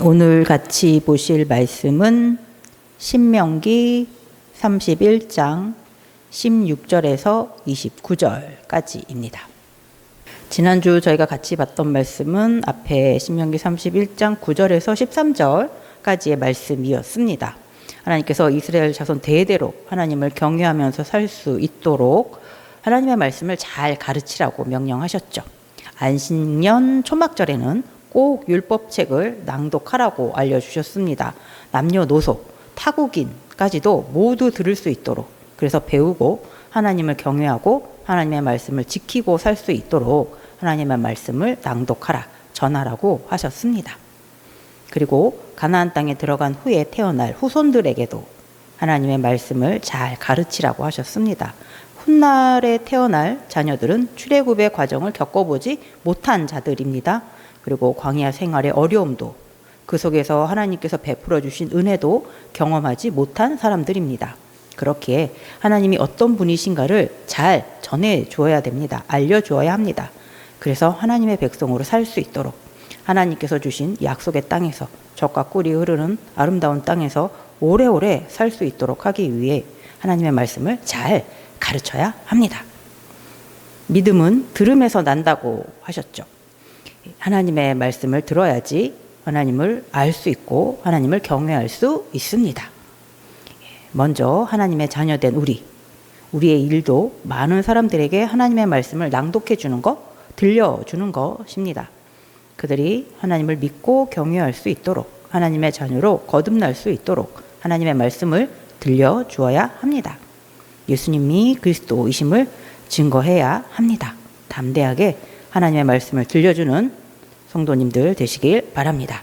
오늘 같이 보실 말씀은 신명기 31장 16절에서 29절까지입니다. 지난주 저희가 같이 봤던 말씀은 앞에 신명기 31장 9절에서 13절까지의 말씀이었습니다. 하나님께서 이스라엘 자손 대대로 하나님을 경외하면서 살 수 있도록 하나님의 말씀을 잘 가르치라고 명령하셨죠. 안식년 초막절에는 꼭 율법책을 낭독하라고 알려주셨습니다. 남녀노소, 타국인까지도 모두 들을 수 있도록, 그래서 배우고 하나님을 경외하고 하나님의 말씀을 지키고 살 수 있도록 하나님의 말씀을 낭독하라, 전하라고 하셨습니다. 그리고 가나안 땅에 들어간 후에 태어날 후손들에게도 하나님의 말씀을 잘 가르치라고 하셨습니다. 훗날에 태어날 자녀들은 출애굽의 과정을 겪어보지 못한 자들입니다. 그리고 광야 생활의 어려움도, 그 속에서 하나님께서 베풀어 주신 은혜도 경험하지 못한 사람들입니다. 그렇기에 하나님이 어떤 분이신가를 잘 전해줘야 됩니다. 알려주어야 합니다. 그래서 하나님의 백성으로 살 수 있도록 하나님께서 주신 약속의 땅에서 젖과 꿀이 흐르는 아름다운 땅에서 오래오래 살 수 있도록 하기 위해 하나님의 말씀을 잘 가르쳐야 합니다. 믿음은 들음에서 난다고 하셨죠. 하나님의 말씀을 들어야지 하나님을 알 수 있고 하나님을 경외할 수 있습니다. 먼저 하나님의 자녀된 우리의 일도 많은 사람들에게 하나님의 말씀을 낭독해 주는 것, 들려주는 것입니다. 그들이 하나님을 믿고 경외할 수 있도록, 하나님의 자녀로 거듭날 수 있도록 하나님의 말씀을 들려주어야 합니다. 예수님이 그리스도이심을 증거해야 합니다. 담대하게 하나님의 말씀을 들려주는 성도님들 되시길 바랍니다.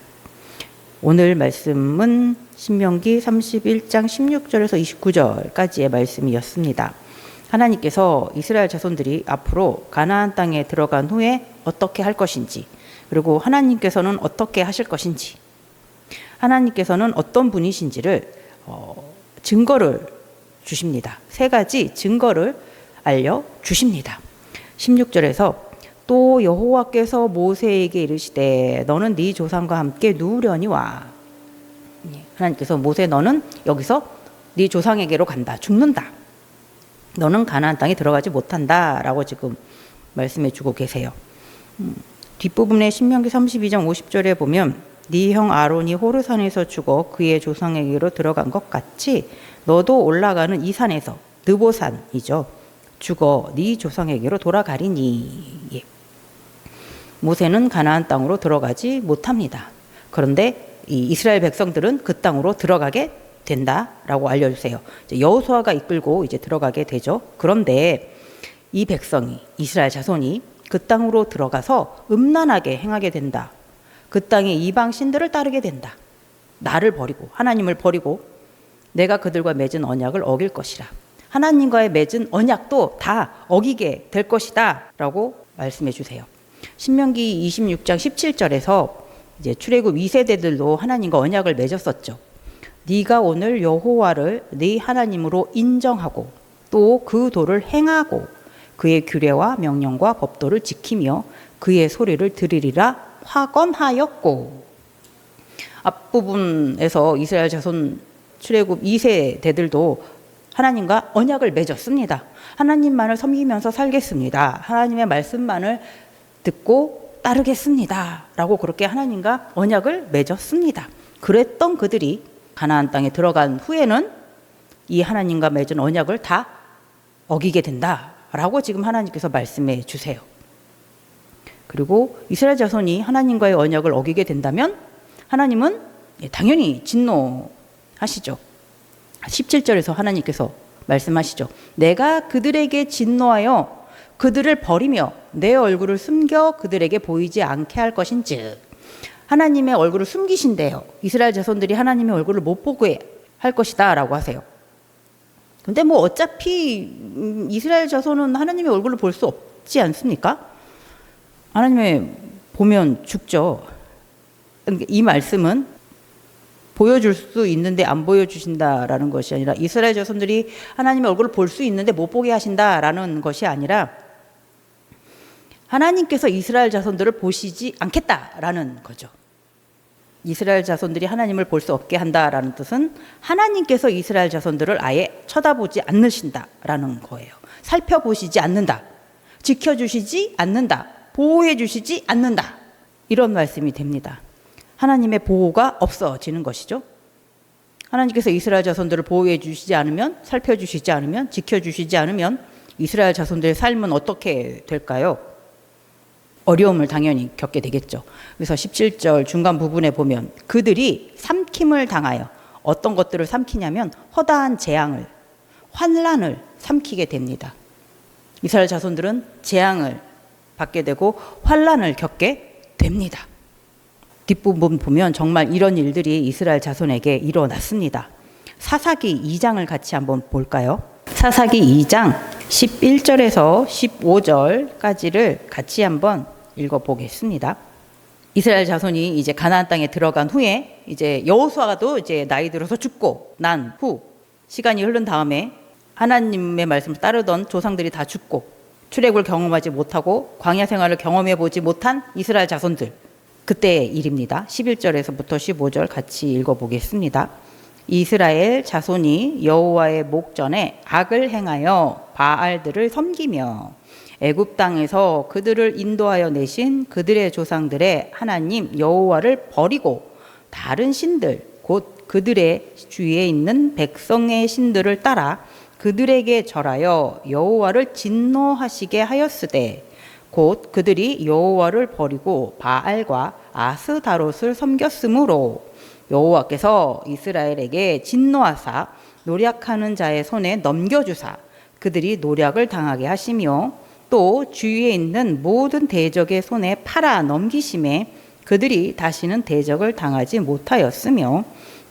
오늘 말씀은 신명기 31장 16절에서 29절까지의 말씀이었습니다. 하나님께서 이스라엘 자손들이 앞으로 가나안 땅에 들어간 후에 어떻게 할 것인지, 그리고 하나님께서는 어떻게 하실 것인지, 하나님께서는 어떤 분이신지를 증거를 주십니다. 3가지 증거를 알려주십니다. 16절에서 또 여호와께서 모세에게 이르시되 너는 네 조상과 함께 누우려니 와. 하나님께서 모세, 너는 여기서 네 조상에게로 간다. 죽는다. 너는 가나안 땅에 들어가지 못한다 라고 지금 말씀해 주고 계세요. 뒷부분에 신명기 32장 50절에 보면 네 형 아론이 호르산에서 죽어 그의 조상에게로 들어간 것 같이 너도 올라가는 이 산에서, 느보산이죠, 죽어 네 조상에게로 돌아가리니. 예. 모세는 가나안 땅으로 들어가지 못합니다. 그런데 이 이스라엘 백성들은 그 땅으로 들어가게 된다라고 알려주세요. 여호수아가 이끌고 이제 들어가게 되죠. 그런데 이 백성이, 이스라엘 자손이 그 땅으로 들어가서 음란하게 행하게 된다. 그 땅의 이방 신들을 따르게 된다. 나를 버리고, 하나님을 버리고 내가 그들과 맺은 언약을 어길 것이라. 하나님과의 맺은 언약도 다 어기게 될 것이다 라고 말씀해 주세요. 신명기 26장 17절에서 이제 출애굽 2세대들도 하나님과 언약을 맺었었죠. 네가 오늘 여호와를 네 하나님으로 인정하고 또 그 도를 행하고 그의 규례와 명령과 법도를 지키며 그의 소리를 들으리라 화건하였고. 앞부분에서 이스라엘 자손 출애굽 2세대들도 하나님과 언약을 맺었습니다. 하나님만을 섬기면서 살겠습니다. 하나님의 말씀만을 듣고 따르겠습니다 라고 그렇게 하나님과 언약을 맺었습니다. 그랬던 그들이 가나안 땅에 들어간 후에는 이 하나님과 맺은 언약을 다 어기게 된다라고 지금 하나님께서 말씀해 주세요. 그리고 이스라엘 자손이 하나님과의 언약을 어기게 된다면 하나님은 당연히 진노하시죠. 17절에서 하나님께서 말씀하시죠. 내가 그들에게 진노하여 그들을 버리며 내 얼굴을 숨겨 그들에게 보이지 않게 할 것인즉. 하나님의 얼굴을 숨기신대요. 이스라엘 자손들이 하나님의 얼굴을 못 보게 할 것이다 라고 하세요. 근데 뭐 어차피 이스라엘 자손은 하나님의 얼굴을 볼 수 없지 않습니까? 하나님의 보면 죽죠. 이 말씀은 보여줄 수 있는데 안 보여주신다라는 것이 아니라, 이스라엘 자손들이 하나님의 얼굴을 볼 수 있는데 못 보게 하신다라는 것이 아니라, 하나님께서 이스라엘 자손들을 보시지 않겠다라는 거죠. 이스라엘 자손들이 하나님을 볼 수 없게 한다라는 뜻은 하나님께서 이스라엘 자손들을 아예 쳐다보지 않으신다라는 거예요. 살펴보시지 않는다. 지켜주시지 않는다. 보호해 주시지 않는다. 이런 말씀이 됩니다. 하나님의 보호가 없어지는 것이죠. 하나님께서 이스라엘 자손들을 보호해 주시지 않으면, 살펴주시지 않으면, 지켜주시지 않으면 이스라엘 자손들의 삶은 어떻게 될까요? 어려움을 당연히 겪게 되겠죠. 그래서 17절 중간 부분에 보면 그들이 삼킴을 당하여 어떤 것들을 삼키냐면 허다한 재앙을, 환난을 삼키게 됩니다. 이스라엘 자손들은 재앙을 받게 되고 환난을 겪게 됩니다. 뒷부분 보면 정말 이런 일들이 이스라엘 자손에게 일어났습니다. 사사기 2장을 같이 한번 볼까요? 사사기 2장 11절에서 15절까지를 같이 한번 읽어보겠습니다. 이스라엘 자손이 이제 가나안 땅에 들어간 후에 이제 여호수아도 이제 나이 들어서 죽고 난 후 시간이 흐른 다음에 하나님의 말씀을 따르던 조상들이 다 죽고 출애굽을 경험하지 못하고 광야 생활을 경험해 보지 못한 이스라엘 자손들, 그때의 일입니다. 11절에서부터 15절 같이 읽어보겠습니다. 이스라엘 자손이 여호와의 목전에 악을 행하여 바알들을 섬기며 애굽 땅에서 그들을 인도하여 내신 그들의 조상들의 하나님 여호와를 버리고 다른 신들 곧 그들의 주위에 있는 백성의 신들을 따라 그들에게 절하여 여호와를 진노하시게 하였으되 곧 그들이 여호와를 버리고 바알과 아스다롯을 섬겼으므로 여호와께서 이스라엘에게 진노하사 노략하는 자의 손에 넘겨주사 그들이 노략을 당하게 하시며 또 주위에 있는 모든 대적의 손에 팔아 넘기심에 그들이 다시는 대적을 당하지 못하였으며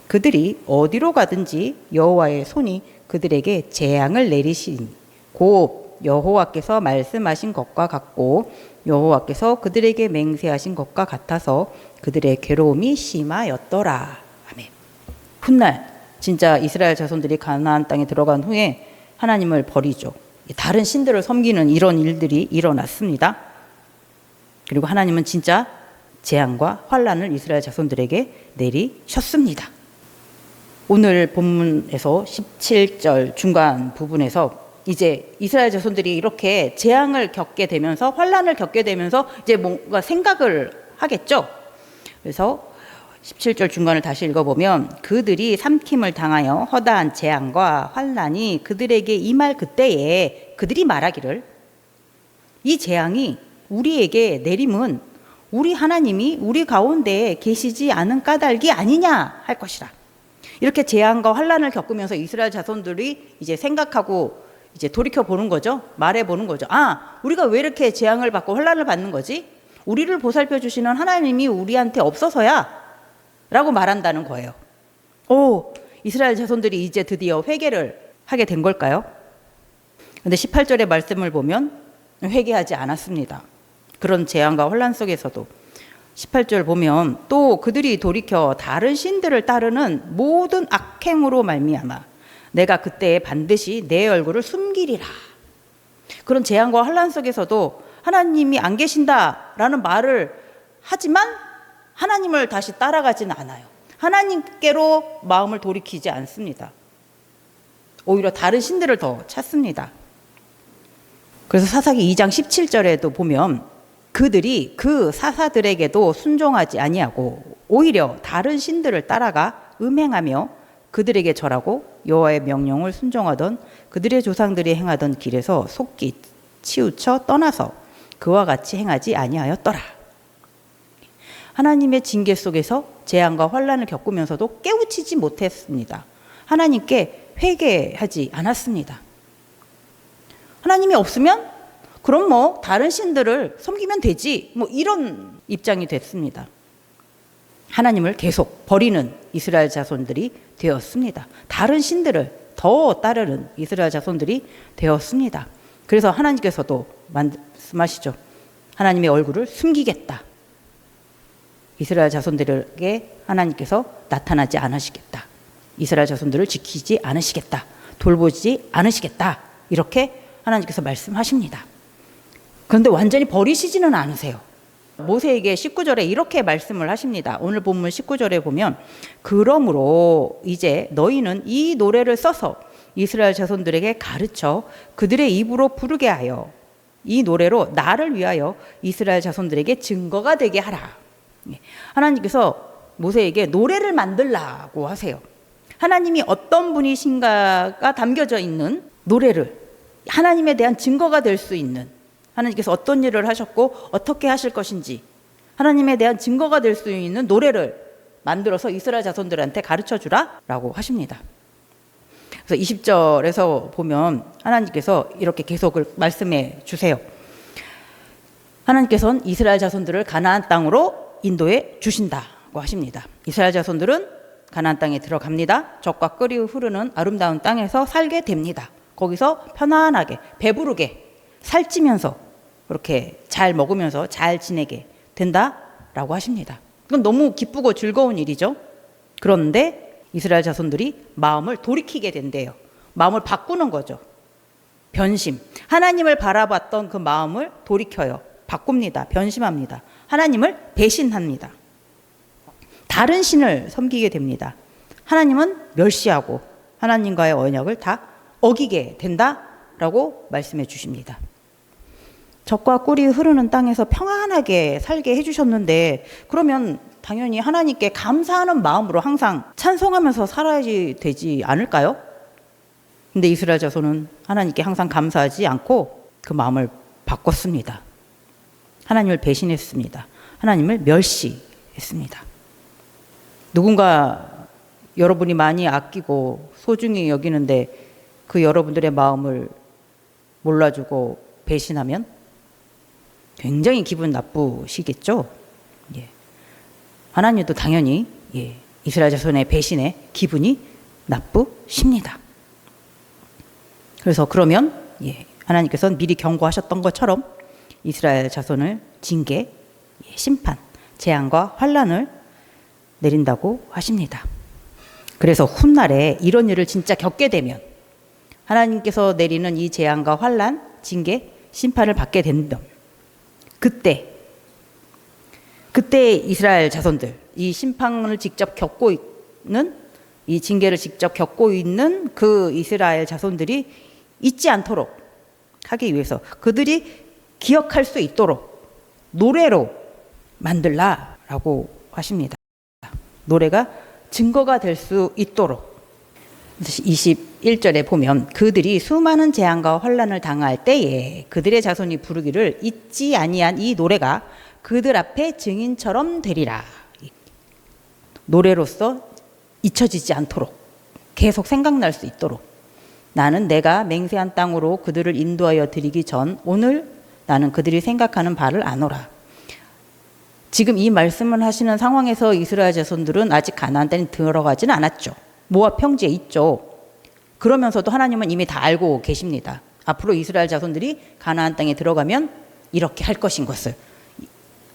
그들이 어디로 가든지 여호와의 손이 그들에게 재앙을 내리시니 곧 여호와께서 말씀하신 것과 같고 여호와께서 그들에게 맹세하신 것과 같아서 그들의 괴로움이 심하였더라. 아멘. 훗날 진짜 이스라엘 자손들이 가나안 땅에 들어간 후에 하나님을 버리죠. 다른 신들을 섬기는 이런 일들이 일어났습니다. 그리고 하나님은 진짜 재앙과 환난을 이스라엘 자손들에게 내리셨습니다. 오늘 본문에서 17절 중간 부분에서 이제 이스라엘 자손들이 이렇게 재앙을 겪게 되면서 환난을 겪게 되면서 이제 뭔가 생각을 하겠죠. 그래서 17절 중간을 다시 읽어보면 그들이 삼킴을 당하여 허다한 재앙과 환난이 그들에게 임할 그때에 그들이 말하기를 이 재앙이 우리에게 내림은 우리 하나님이 우리 가운데에 계시지 않은 까닭이 아니냐 할 것이라. 이렇게 재앙과 환난을 겪으면서 이스라엘 자손들이 이제 생각하고 이제 돌이켜 보는 거죠. 말해 보는 거죠. 아, 우리가 왜 이렇게 재앙을 받고 환난을 받는 거지? 우리를 보살펴 주시는 하나님이 우리한테 없어서야 라고 말한다는 거예요. 오, 이스라엘 자손들이 이제 드디어 회개를 하게 된 걸까요? 근데 18절의 말씀을 보면 회개하지 않았습니다. 그런 재앙과 환난 속에서도 18절 보면 또 그들이 돌이켜 다른 신들을 따르는 모든 악행으로 말미암아 내가 그때 반드시 내 얼굴을 숨기리라. 그런 재앙과 환난 속에서도 하나님이 안 계신다라는 말을 하지만 하나님을 다시 따라가지는 않아요. 하나님께로 마음을 돌이키지 않습니다. 오히려 다른 신들을 더 찾습니다. 그래서 사사기 2장 17절에도 보면 그들이 그 사사들에게도 순종하지 아니하고 오히려 다른 신들을 따라가 음행하며 그들에게 절하고 여호와의 명령을 순종하던 그들의 조상들이 행하던 길에서 속기 치우쳐 떠나서 그와 같이 행하지 아니하였더라. 하나님의 징계 속에서 재앙과 환난을 겪으면서도 깨우치지 못했습니다. 하나님께 회개하지 않았습니다. 하나님이 없으면 그럼 뭐 다른 신들을 섬기면 되지 뭐 이런 입장이 됐습니다. 하나님을 계속 버리는 이스라엘 자손들이 되었습니다. 다른 신들을 더 따르는 이스라엘 자손들이 되었습니다. 그래서 하나님께서도 말씀하시죠. 하나님의 얼굴을 숨기겠다. 이스라엘 자손들에게 하나님께서 나타나지 않으시겠다. 이스라엘 자손들을 지키지 않으시겠다. 돌보지 않으시겠다. 이렇게 하나님께서 말씀하십니다. 그런데 완전히 버리시지는 않으세요. 모세에게 19절에 이렇게 말씀을 하십니다. 오늘 본문 19절에 보면 그러므로 이제 너희는 이 노래를 써서 이스라엘 자손들에게 가르쳐 그들의 입으로 부르게 하여 이 노래로 나를 위하여 이스라엘 자손들에게 증거가 되게 하라. 하나님께서 모세에게 노래를 만들라고 하세요. 하나님이 어떤 분이신가가 담겨져 있는 노래를, 하나님에 대한 증거가 될 수 있는, 하나님께서 어떤 일을 하셨고 어떻게 하실 것인지 하나님에 대한 증거가 될 수 있는 노래를 만들어서 이스라엘 자손들한테 가르쳐 주라 라고 하십니다. 그래서 20절에서 보면 하나님께서 이렇게 계속 말씀해 주세요. 하나님께서는 이스라엘 자손들을 가나안 땅으로 인도해 주신다고 하십니다. 이스라엘 자손들은 가나안 땅에 들어갑니다. 젖과 꿀이 흐르는 아름다운 땅에서 살게 됩니다. 거기서 편안하게 배부르게 살찌면서 그렇게 잘 먹으면서 잘 지내게 된다라고 하십니다. 이건 너무 기쁘고 즐거운 일이죠. 그런데 이스라엘 자손들이 마음을 돌이키게 된대요. 마음을 바꾸는 거죠. 변심. 하나님을 바라봤던 그 마음을 돌이켜요. 바꿉니다. 변심합니다. 하나님을 배신합니다. 다른 신을 섬기게 됩니다. 하나님은 멸시하고 하나님과의 언약을 다 어기게 된다라고 말씀해 주십니다. 젖과 꿀이 흐르는 땅에서 평안하게 살게 해주셨는데 그러면 당연히 하나님께 감사하는 마음으로 항상 찬송하면서 살아야 되지 않을까요? 근데 이스라엘 자손은 하나님께 항상 감사하지 않고 그 마음을 바꿨습니다. 하나님을 배신했습니다. 하나님을 멸시했습니다. 누군가 여러분이 많이 아끼고 소중히 여기는데 그 여러분들의 마음을 몰라주고 배신하면 굉장히 기분 나쁘시겠죠? 예. 하나님도 당연히 이스라엘 자손의 배신에 기분이 나쁘십니다. 그래서 그러면 하나님께서는 미리 경고하셨던 것처럼 이스라엘 자손을 징계, 심판, 재앙과 환난을 내린다고 하십니다. 그래서 훗날에 이런 일을 진짜 겪게 되면 하나님께서 내리는 이 재앙과 환난, 징계, 심판을 받게 된다면 그때 이스라엘 자손들, 이 심판을 직접 겪고 있는, 이 징계를 직접 겪고 있는 그 이스라엘 자손들이 잊지 않도록 하기 위해서 그들이 기억할 수 있도록 노래로 만들라라고 하십니다. 노래가 증거가 될 수 있도록. 21절에 보면 그들이 수많은 재앙과 환난을 당할 때에 그들의 자손이 부르기를 잊지 아니한 이 노래가 그들 앞에 증인처럼 되리라. 노래로서 잊혀지지 않도록 계속 생각날 수 있도록 나는 내가 맹세한 땅으로 그들을 인도하여 드리기 전 오늘 나는 그들이 생각하는 바를 아노라. 지금 이 말씀을 하시는 상황에서 이스라엘 자손들은 아직 가나안 땅에 들어가지는 않았죠. 모압 평지에 있죠. 그러면서도 하나님은 이미 다 알고 계십니다. 앞으로 이스라엘 자손들이 가나안 땅에 들어가면 이렇게 할 것인 것을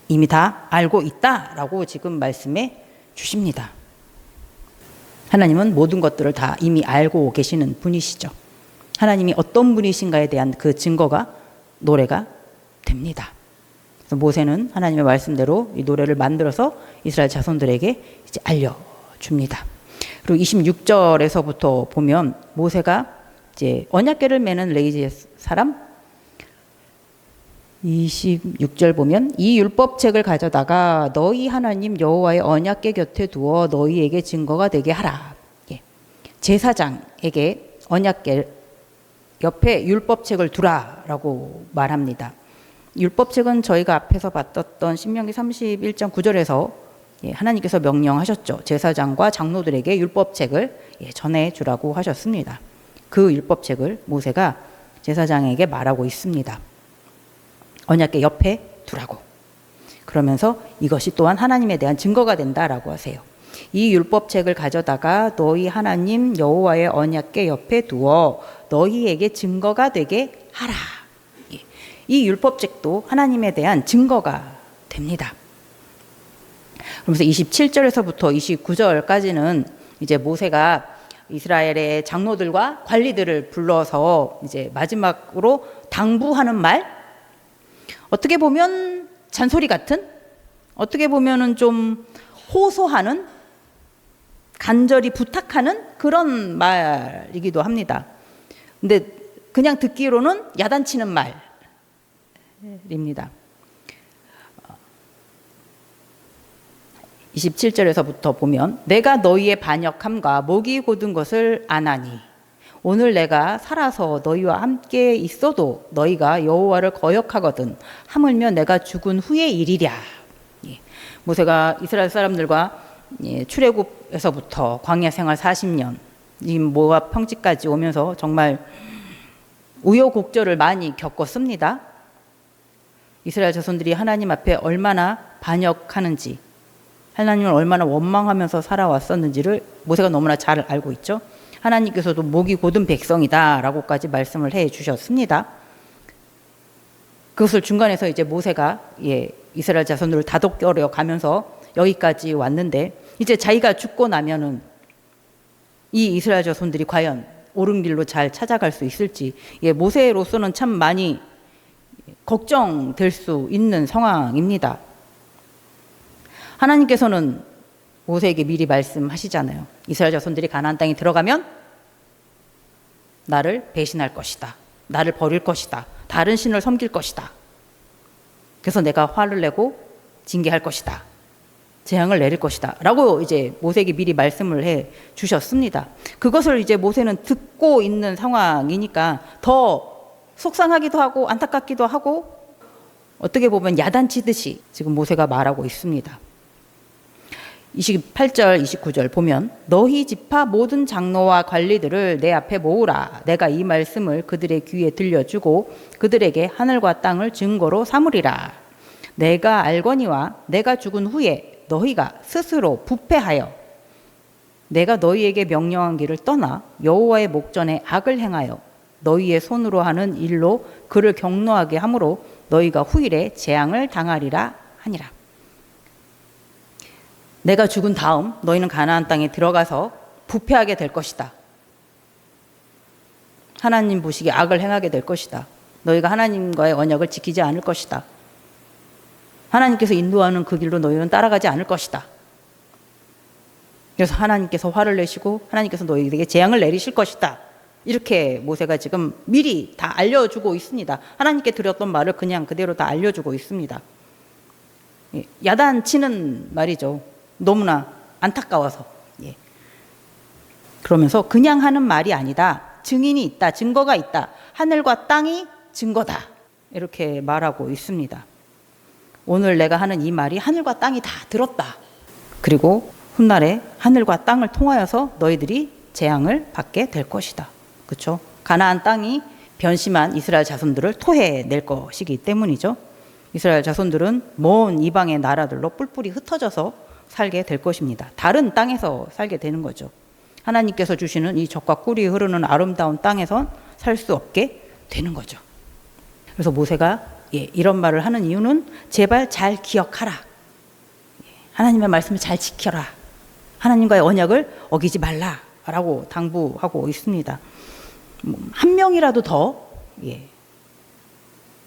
이미 다 알고 있다라고 지금 말씀해 주십니다. 하나님은 모든 것들을 다 이미 알고 계시는 분이시죠. 하나님이 어떤 분이신가에 대한 그 증거가 노래가 됩니다. 그래서 모세는 하나님의 말씀대로 이 노래를 만들어서 이스라엘 자손들에게 이제 알려줍니다. 그리고 26절에서부터 보면 모세가 이제 언약궤를 매는 레위지의 사람 26절 보면 이 율법책을 가져다가 너희 하나님 여호와의 언약궤 곁에 두어 너희에게 증거가 되게 하라. 제사장에게 언약궤 옆에 율법책을 두라라고 말합니다. 율법책은 저희가 앞에서 봤던 신명기 31장 9절에서 하나님께서 명령하셨죠. 제사장과 장로들에게 율법책을 전해주라고 하셨습니다. 그 율법책을 모세가 제사장에게 말하고 있습니다. 언약궤 옆에 두라고. 그러면서 이것이 또한 하나님에 대한 증거가 된다라고 하세요. 이 율법책을 가져다가 너희 하나님 여호와의 언약궤 옆에 두어 너희에게 증거가 되게 하라. 이 율법책도 하나님에 대한 증거가 됩니다. 그러면서 27절에서부터 29절까지는 이제 모세가 이스라엘의 장로들과 관리들을 불러서 이제 마지막으로 당부하는 말, 어떻게 보면 잔소리 같은 어떻게 보면은 좀 호소하는, 간절히 부탁하는 그런 말이기도 합니다. 근데 그냥 듣기로는 야단치는 말입니다. 27절에서부터 보면 내가 너희의 반역함과 목이 곧은 것을 아나니 오늘 내가 살아서 너희와 함께 있어도 너희가 여호와를 거역하거든 하물며 내가 죽은 후의 일이랴. 모세가 이스라엘 사람들과 출애굽에서부터 광야 생활 40년, 이 모압 평지까지 오면서 정말 우여곡절을 많이 겪었습니다. 이스라엘 자손들이 하나님 앞에 얼마나 반역하는지, 하나님을 얼마나 원망하면서 살아왔었는지를 모세가 너무나 잘 알고 있죠. 하나님께서도 목이 곧은 백성이다 라고까지 말씀을 해 주셨습니다. 그것을 중간에서 이제 모세가 이스라엘 자손들을 다독여 가면서 여기까지 왔는데, 이제 자기가 죽고 나면은 이 이스라엘 자손들이 과연 옳은 길로 잘 찾아갈 수 있을지 모세로서는 참 많이 걱정될 수 있는 상황입니다. 하나님께서는 모세에게 미리 말씀하시잖아요. 이스라엘 자손들이 가나안 땅에 들어가면 나를 배신할 것이다. 나를 버릴 것이다. 다른 신을 섬길 것이다. 그래서 내가 화를 내고 징계할 것이다. 재앙을 내릴 것이다. 라고 이제 모세에게 미리 말씀을 해 주셨습니다. 그것을 이제 모세는 듣고 있는 상황이니까 더 속상하기도 하고 안타깝기도 하고 어떻게 보면 야단치듯이 지금 모세가 말하고 있습니다. 28절, 29절 보면 너희 지파 모든 장로와 관리들을 내 앞에 모으라. 내가 이 말씀을 그들의 귀에 들려주고 그들에게 하늘과 땅을 증거로 삼으리라. 내가 알거니와 내가 죽은 후에 너희가 스스로 부패하여 내가 너희에게 명령한 길을 떠나 여호와의 목전에 악을 행하여 너희의 손으로 하는 일로 그를 경노하게 함으로 너희가 후일에 재앙을 당하리라 하니라. 내가 죽은 다음 너희는 가나안 땅에 들어가서 부패하게 될 것이다. 하나님 보시기에 악을 행하게 될 것이다. 너희가 하나님과의 언약을 지키지 않을 것이다. 하나님께서 인도하는 그 길로 너희는 따라가지 않을 것이다. 그래서 하나님께서 화를 내시고 하나님께서 너희에게 재앙을 내리실 것이다. 이렇게 모세가 지금 미리 다 알려주고 있습니다. 하나님께 드렸던 말을 그냥 그대로 다 알려주고 있습니다. 야단치는 말이죠. 너무나 안타까워서. 그러면서 그냥 하는 말이 아니다. 증인이 있다. 증거가 있다. 하늘과 땅이 증거다. 이렇게 말하고 있습니다. 오늘 내가 하는 이 말이 하늘과 땅이 다 들었다. 그리고 훗날에 하늘과 땅을 통하여서 너희들이 재앙을 받게 될 것이다. 그렇죠? 가나안 땅이 변심한 이스라엘 자손들을 토해낼 것이기 때문이죠. 이스라엘 자손들은 먼 이방의 나라들로 뿔뿔이 흩어져서 살게 될 것입니다. 다른 땅에서 살게 되는 거죠. 하나님께서 주시는 이 젖과 꿀이 흐르는 아름다운 땅에선 살 수 없게 되는 거죠. 그래서 모세가 이런 말을 하는 이유는 제발 잘 기억하라. 하나님의 말씀을 잘 지켜라. 하나님과의 언약을 어기지 말라라고 당부하고 있습니다. 한 명이라도 더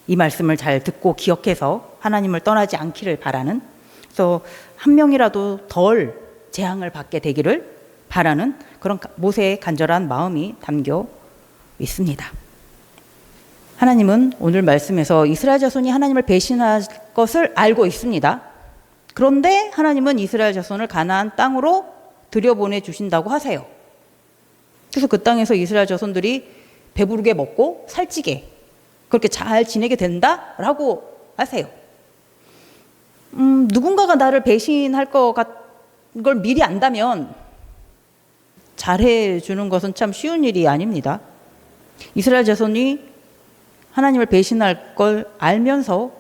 이 말씀을 잘 듣고 기억해서 하나님을 떠나지 않기를 바라는, 그래서 한 명이라도 덜 재앙을 받게 되기를 바라는 그런 모세의 간절한 마음이 담겨 있습니다. 하나님은 오늘 말씀에서 이스라엘 자손이 하나님을 배신할 것을 알고 있습니다. 그런데 하나님은 이스라엘 자손을 가나안 땅으로 들여보내 주신다고 하세요. 그래서 그 땅에서 이스라엘 자손들이 배부르게 먹고 살찌게 그렇게 잘 지내게 된다라고 하세요. 누군가가 나를 배신할 걸 미리 안다면 잘해주는 것은 참 쉬운 일이 아닙니다. 이스라엘 자손이 하나님을 배신할 걸 알면서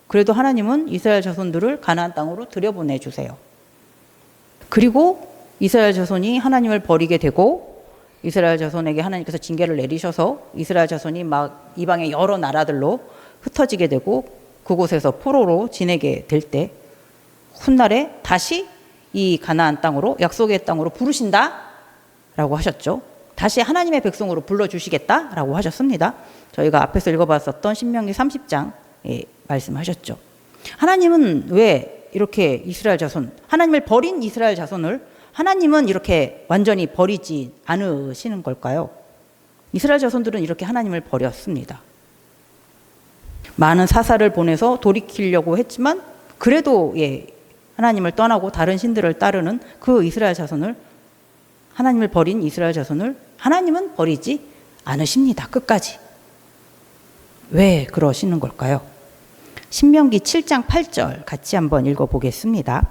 그래도 하나님은 이스라엘 자손들을 가나안 땅으로 들여보내주세요. 그리고 이스라엘 자손이 하나님을 버리게 되고 이스라엘 자손에게 하나님께서 징계를 내리셔서 이스라엘 자손이 막 이방의 여러 나라들로 흩어지게 되고 그곳에서 포로로 지내게 될 때 훗날에 다시 이 가나안 땅으로, 약속의 땅으로 부르신다라고 하셨죠. 다시 하나님의 백성으로 불러주시겠다라고 하셨습니다. 저희가 앞에서 읽어봤었던 신명기 30장에 말씀하셨죠. 하나님은 왜 이렇게 이스라엘 자손, 하나님을 버린 이스라엘 자손을 하나님은 이렇게 완전히 버리지 않으시는 걸까요? 이스라엘 자손들은 이렇게 하나님을 버렸습니다. 많은 사사를 보내서 돌이키려고 했지만 그래도 하나님을 떠나고 다른 신들을 따르는 그 이스라엘 자손을, 하나님을 버린 이스라엘 자손을 하나님은 버리지 않으십니다. 끝까지. 왜 그러시는 걸까요? 신명기 7장 8절 같이 한번 읽어보겠습니다.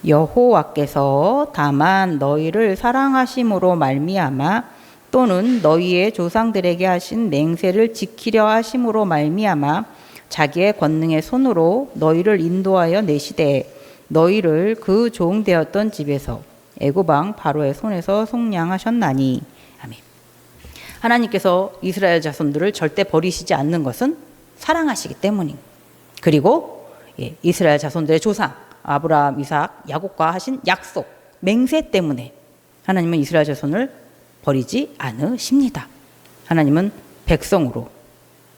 여호와께서 다만 너희를 사랑하심으로 말미암아 또는 너희의 조상들에게 하신 맹세를 지키려 하심으로 말미암아 자기의 권능의 손으로 너희를 인도하여 내시되 너희를 그 종되었던 집에서 애굽 왕 바로의 손에서 속량하셨나니. 아멘. 하나님께서 이스라엘 자손들을 절대 버리시지 않는 것은 사랑하시기 때문입니다. 그리고 이스라엘 자손들의 조상 아브라함, 이삭, 야곱과 하신 약속, 맹세 때문에 하나님은 이스라엘 자손을 버리지 않으십니다. 하나님은 백성으로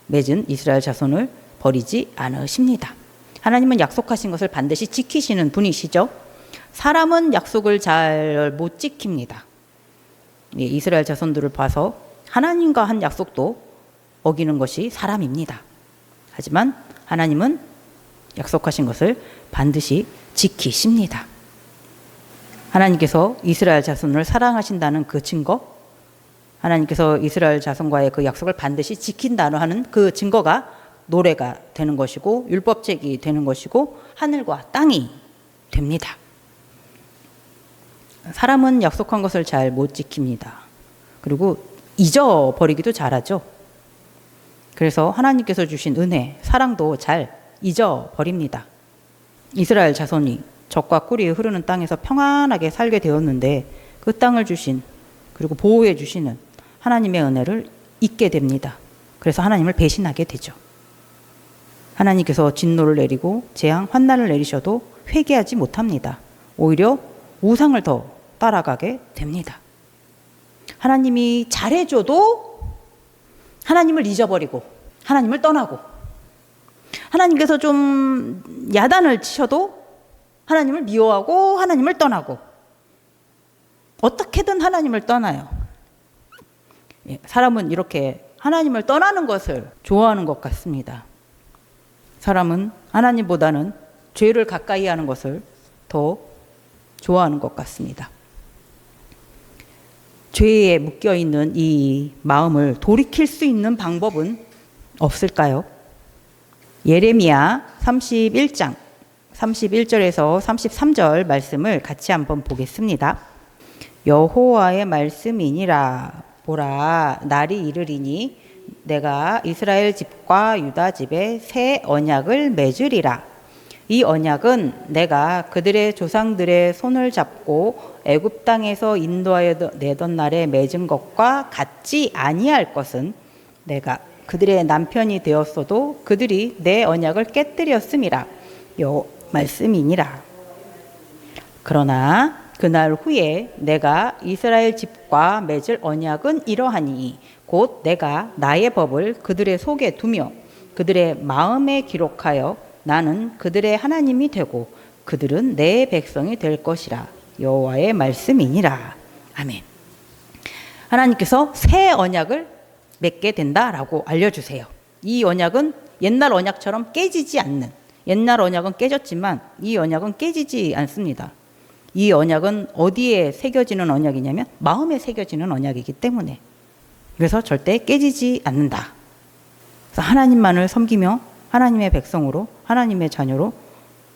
맺은 이스라엘 자손을 버리지 않으십니다. 하나님은 약속하신 것을 반드시 지키시는 분이시죠. 사람은 약속을 잘 못 지킵니다. 이스라엘 자손들을 봐서 하나님과 한 약속도 어기는 것이 사람입니다. 하지만 하나님은 약속하신 것을 반드시 지키십니다. 하나님께서 이스라엘 자손을 사랑하신다는 그 증거, 하나님께서 이스라엘 자손과의 그 약속을 반드시 지킨다는 하는 그 증거가 노래가 되는 것이고 율법책이 되는 것이고 하늘과 땅이 됩니다. 사람은 약속한 것을 잘 못 지킵니다. 그리고 잊어버리기도 잘하죠. 그래서 하나님께서 주신 은혜, 사랑도 잘 잊어버립니다. 이스라엘 자손이 적과 꿀이 흐르는 땅에서 평안하게 살게 되었는데 그 땅을 주신, 그리고 보호해 주시는 하나님의 은혜를 잊게 됩니다. 그래서 하나님을 배신하게 되죠. 하나님께서 진노를 내리고 재앙, 환난을 내리셔도 회개하지 못합니다. 오히려 우상을 더 따라가게 됩니다. 하나님이 잘해줘도 하나님을 잊어버리고 하나님을 떠나고, 하나님께서 좀 야단을 치셔도 하나님을 미워하고 하나님을 떠나고, 어떻게든 하나님을 떠나요. 사람은 이렇게 하나님을 떠나는 것을 좋아하는 것 같습니다. 사람은 하나님보다는 죄를 가까이 하는 것을 더 좋아하는 것 같습니다. 죄에 묶여있는 이 마음을 돌이킬 수 있는 방법은 없을까요? 예레미야 31장 31절에서 33절 말씀을 같이 한번 보겠습니다. 여호와의 말씀이니라. 보라, 날이 이르리니 내가 이스라엘 집과 유다 집에 새 언약을 맺으리라. 이 언약은 내가 그들의 조상들의 손을 잡고 애굽 땅에서 인도하여 내던 날에 맺은 것과 같지 아니할 것은 내가 그들의 남편이 되었어도 그들이 내 언약을 깨뜨렸음이라. 요 말씀이니라. 그러나 그날 후에 내가 이스라엘 집과 맺을 언약은 이러하니 곧 내가 나의 법을 그들의 속에 두며 그들의 마음에 기록하여 나는 그들의 하나님이 되고 그들은 내 백성이 될 것이라. 여호와의 말씀이니라. 아멘. 하나님께서 새 언약을 맺게 된다라고 알려주세요. 이 언약은 옛날 언약처럼 깨지지 않는, 옛날 언약은 깨졌지만 이 언약은 깨지지 않습니다. 이 언약은 어디에 새겨지는 언약이냐면 마음에 새겨지는 언약이기 때문에, 그래서 절대 깨지지 않는다. 그래서 하나님만을 섬기며 하나님의 백성으로, 하나님의 자녀로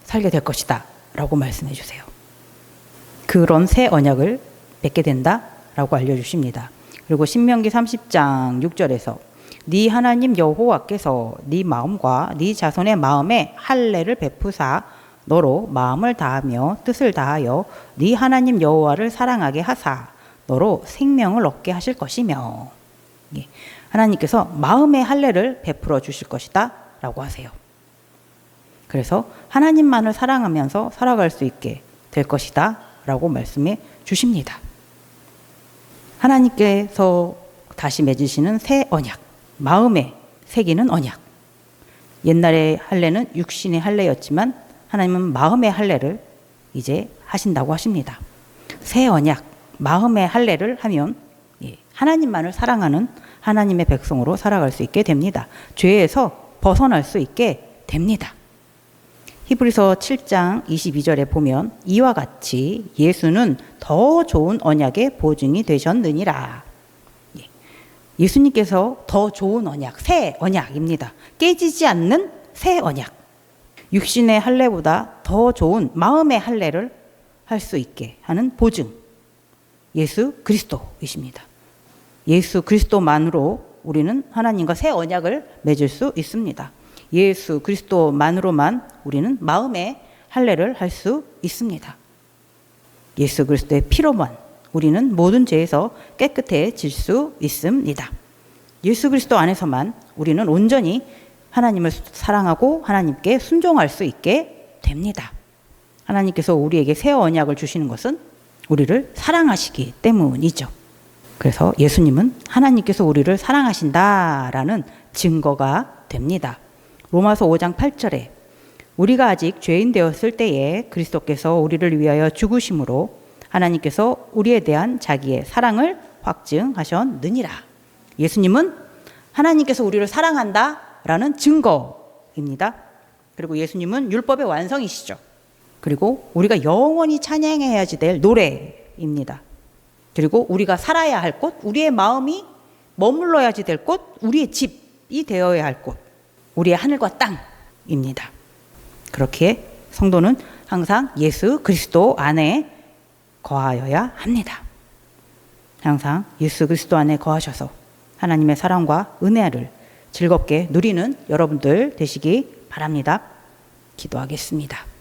살게 될 것이다 라고 말씀해 주세요. 그런 새 언약을 맺게 된다라고 알려주십니다. 그리고 신명기 30장 6절에서 네 하나님 여호와께서 네 마음과 네 자손의 마음에 할례를 베푸사 너로 마음을 다하며 뜻을 다하여 네 하나님 여호와를 사랑하게 하사 너로 생명을 얻게 하실 것이며, 하나님께서 마음의 할례를 베풀어 주실 것이다 라고 하세요. 그래서 하나님만을 사랑하면서 살아갈 수 있게 될 것이다 라고 말씀해 주십니다. 하나님께서 다시 맺으시는 새 언약, 마음에 새기는 언약. 옛날의 할례는 육신의 할례였지만 하나님은 마음의 할례를 이제 하신다고 하십니다. 새 언약, 마음의 할례를 하면 하나님만을 사랑하는 하나님의 백성으로 살아갈 수 있게 됩니다. 죄에서 벗어날 수 있게 됩니다. 히브리서 7장 22절에 보면 이와 같이 예수는 더 좋은 언약의 보증이 되셨느니라. 예수님께서 더 좋은 언약, 새 언약입니다. 깨지지 않는 새 언약. 육신의 할례보다 더 좋은 마음의 할례를 할 수 있게 하는 보증. 예수 그리스도이십니다. 예수 그리스도만으로 우리는 하나님과 새 언약을 맺을 수 있습니다. 예수 그리스도만으로만 우리는 마음의 할례를 할 수 있습니다. 예수 그리스도의 피로만 우리는 모든 죄에서 깨끗해질 수 있습니다. 예수 그리스도 안에서만 우리는 온전히 하나님을 사랑하고 하나님께 순종할 수 있게 됩니다. 하나님께서 우리에게 새 언약을 주시는 것은 우리를 사랑하시기 때문이죠. 그래서 예수님은 하나님께서 우리를 사랑하신다라는 증거가 됩니다. 로마서 5장 8절에 우리가 아직 죄인 되었을 때에 그리스도께서 우리를 위하여 죽으심으로 하나님께서 우리에 대한 자기의 사랑을 확증하셨느니라. 예수님은 하나님께서 우리를 사랑한다라는 증거입니다. 그리고 예수님은 율법의 완성이시죠. 그리고 우리가 영원히 찬양해야지 될 노래입니다. 그리고 우리가 살아야 할 곳, 우리의 마음이 머물러야지 될 곳, 우리의 집이 되어야 할 곳, 우리의 하늘과 땅입니다. 그렇게 성도는 항상 예수 그리스도 안에 거하여야 합니다. 항상 예수 그리스도 안에 거하셔서 하나님의 사랑과 은혜를 즐겁게 누리는 여러분들 되시기 바랍니다. 기도하겠습니다.